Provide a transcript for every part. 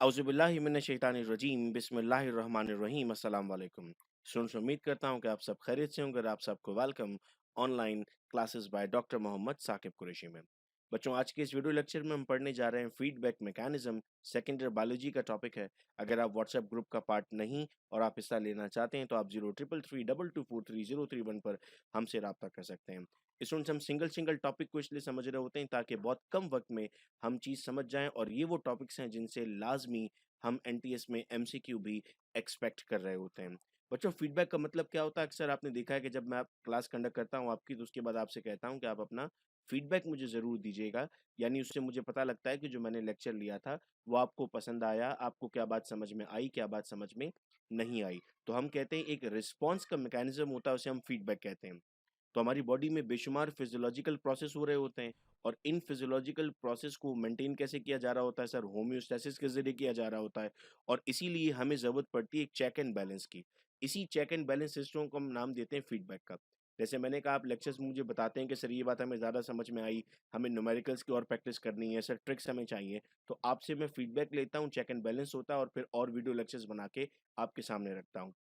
औज़ुबिल्लाहि मिनश्शैतानिर्रजीम बिस्मिल्लाहिर्रहमानिर्रहीम अस्सलाम वालेकुम। स्टूडेंट्स, उम्मीद करता हूँ कि आप सब खैरियत से होंगे और आप सबको welcome online classes by doctor Mohammad Saqib Qureshi में। बच्चों, आज के इस वीडियो लेक्चर में हम पढ़ने जा रहे हैं feedback mechanism. Second year biology का टॉपिक है। अगर आप व्हाट्सएप ग्रुप का पार्ट नहीं और आप हिस्सा लेना चाहते हैं तो आप 033322433031 पर हमसे रब्ता कर सकते हैं। स्टूडेंट्स, हम सिंगल टॉपिक को इसलिए समझ रहे होते हैं ताकि बहुत कम वक्त में हम चीज़ समझ जाएं, और ये वो टॉपिक्स हैं जिनसे लाजमी हम एनटीएस में एमसीक्यू भी एक्सपेक्ट कर रहे होते हैं। बच्चों, फीडबैक का मतलब क्या होता है? अक्सर आपने देखा है कि जब मैं आप क्लास कंडक्ट करता हूँ आपकी, तो उसके बाद आपसे कहता हूँ कि आप अपना फीडबैक मुझे ज़रूर दीजिएगा। यानी उससे मुझे पता लगता है कि जो मैंने लेक्चर लिया था वो आपको पसंद आया, आपको क्या बात समझ में आई, क्या बात समझ में नहीं आई। तो हम कहते हैं एक रिस्पॉन्स का मैकेनिज्म होता है, उसे हम फीडबैक कहते हैं। तो हमारी बॉडी में बेशुमार फिजियोलॉजिकल प्रोसेस हो रहे होते हैं, और इन फिजियोलॉजिकल प्रोसेस को मेंटेन कैसे किया जा रहा होता है सर? होम्योस्टैसिस के जरिए किया जा रहा होता है। और इसीलिए हमें ज़रूरत पड़ती है एक चेक एंड बैलेंस की। इसी चेक एंड बैलेंस सिस्टम को हम नाम देते हैं फीडबैक का। जैसे मैंने कहा, आप लेक्चर्स में मुझे बताते हैं कि सर ये बात हमें ज़्यादा समझ में आई, हमें न्यूमेरिकल्स की और प्रैक्टिस करनी है सर, ट्रिक्स हमें चाहिए। तो आपसे मैं फीडबैक लेता हूँ, चेक एंड बैलेंस होता है, और फिर और वीडियो लेक्चर्स बना के आपके सामने रखता हूँ।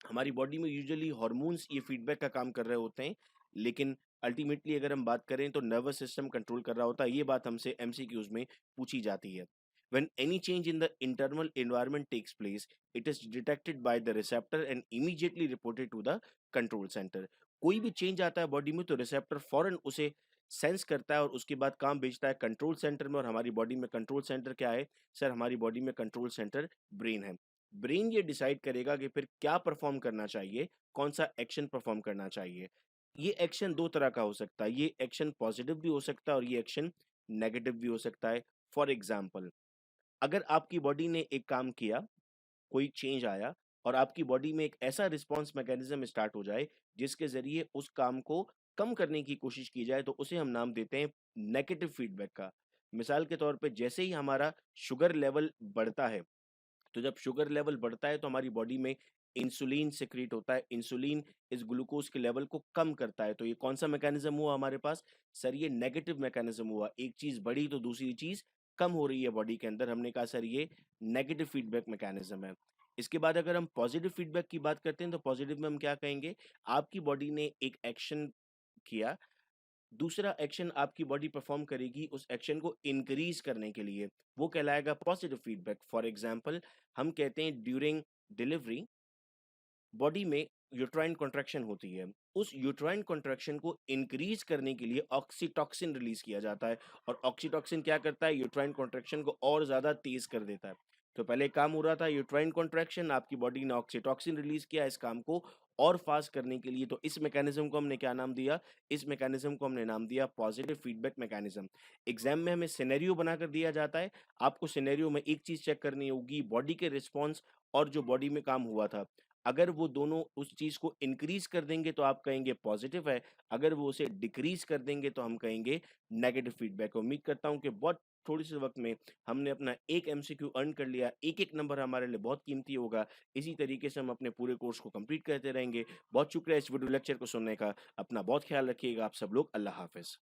हमारी बॉडी में यूजुअली हार्मोन्स ये फीडबैक का काम कर रहे होते हैं, लेकिन अल्टीमेटली अगर हम बात करें तो नर्वस सिस्टम कंट्रोल कर रहा होता है। ये बात हमसे एमसीक्यूज में पूछी जाती है। When any change in the internal environment takes place, it is detected by the receptor and immediately reported to the control center. कोई भी चेंज आता है बॉडी में तो रिसेप्टर फौरन उसे सेंस करता है और उसके बाद काम भेजता है कंट्रोल सेंटर में। और हमारी बॉडी में कंट्रोल सेंटर क्या है सर? हमारी बॉडी में कंट्रोल सेंटर ब्रेन है। ब्रेन ये डिसाइड करेगा कि फिर क्या परफॉर्म करना चाहिए, कौन सा एक्शन परफॉर्म करना चाहिए। ये एक्शन दो तरह का हो सकता है। ये एक्शन पॉजिटिव भी हो सकता है और ये एक्शन नेगेटिव भी हो सकता है। फॉर एग्जाम्पल, अगर आपकी बॉडी ने एक काम किया, कोई चेंज आया, और आपकी बॉडी में एक ऐसा रिस्पॉन्स मैकेनिज्म स्टार्ट हो जाए जिसके जरिए उस काम को कम करने की कोशिश की जाए, तो उसे हम नाम देते हैं नेगेटिव फीडबैक का। मिसाल के तौर पे, जैसे ही हमारा शुगर लेवल बढ़ता है, तो जब शुगर लेवल बढ़ता है तो हमारी बॉडी में इंसुलिन सिक्रीट होता है। इंसुलिन इस ग्लूकोज के लेवल को कम करता है। तो ये कौन सा मैकेनिज्म हुआ हमारे पास सर? ये नेगेटिव मैकेनिज्म हुआ। एक चीज बढ़ी तो दूसरी चीज कम हो रही है बॉडी के अंदर। हमने कहा सर ये नेगेटिव फीडबैक मैकेनिज्म है। इसके बाद अगर हम पॉजिटिव फीडबैक की बात करते हैं तो पॉजिटिव में हम क्या कहेंगे? आपकी बॉडी ने एक एक्शन किया, दूसरा एक्शन आपकी बॉडी परफॉर्म करेगी उस एक्शन को इंक्रीज करने के लिए, वो कहलाएगा पॉजिटिव फीडबैक। फॉर एग्जांपल, हम कहते हैं ड्यूरिंग डिलीवरी बॉडी में यूट्राइन कॉन्ट्रैक्शन होती है। उस यूट्राइन कॉन्ट्रैक्शन को इंक्रीज करने के लिए ऑक्सीटॉक्सिन रिलीज किया जाता है, और ऑक्सीटॉक्सिन क्या करता है? यूट्राइन कॉन्ट्रैक्शन को और ज्यादा तेज कर देता है। तो पहले काम हो रहा था यूट्राइन कॉन्ट्रैक्शन, आपकी बॉडी ने ऑक्सीटॉक्सिन रिलीज किया इस काम को और फास्ट करने के लिए। तो इस मैकेनिज्म को हमने क्या नाम दिया? इस मैकेनिज्म को हमने नाम दिया पॉजिटिव फीडबैक मैकेनिज्म। एग्जाम में हमें सिनेरियो बनाकर दिया जाता है। आपको सिनेरियो में एक चीज चेक करनी होगी, बॉडी के रिस्पॉन्स और जो बॉडी में काम हुआ था। अगर वो दोनों उस चीज को इंक्रीज कर देंगे तो आप कहेंगे पॉजिटिव है, अगर वो उसे डिक्रीज कर देंगे तो हम कहेंगे नेगेटिव फीडबैक। उम्मीद करता हूं कि बहुत थोड़ी सी वक्त में हमने अपना एक एमसीक्यू अर्न कर लिया। एक एक नंबर हमारे लिए बहुत कीमती होगा। इसी तरीके से हम अपने पूरे कोर्स को कंप्लीट करते रहेंगे। बहुत शुक्रिया इस वीडियो लेक्चर को सुनने का। अपना बहुत ख्याल रखिएगा आप सब लोग। अल्लाह हाफिज।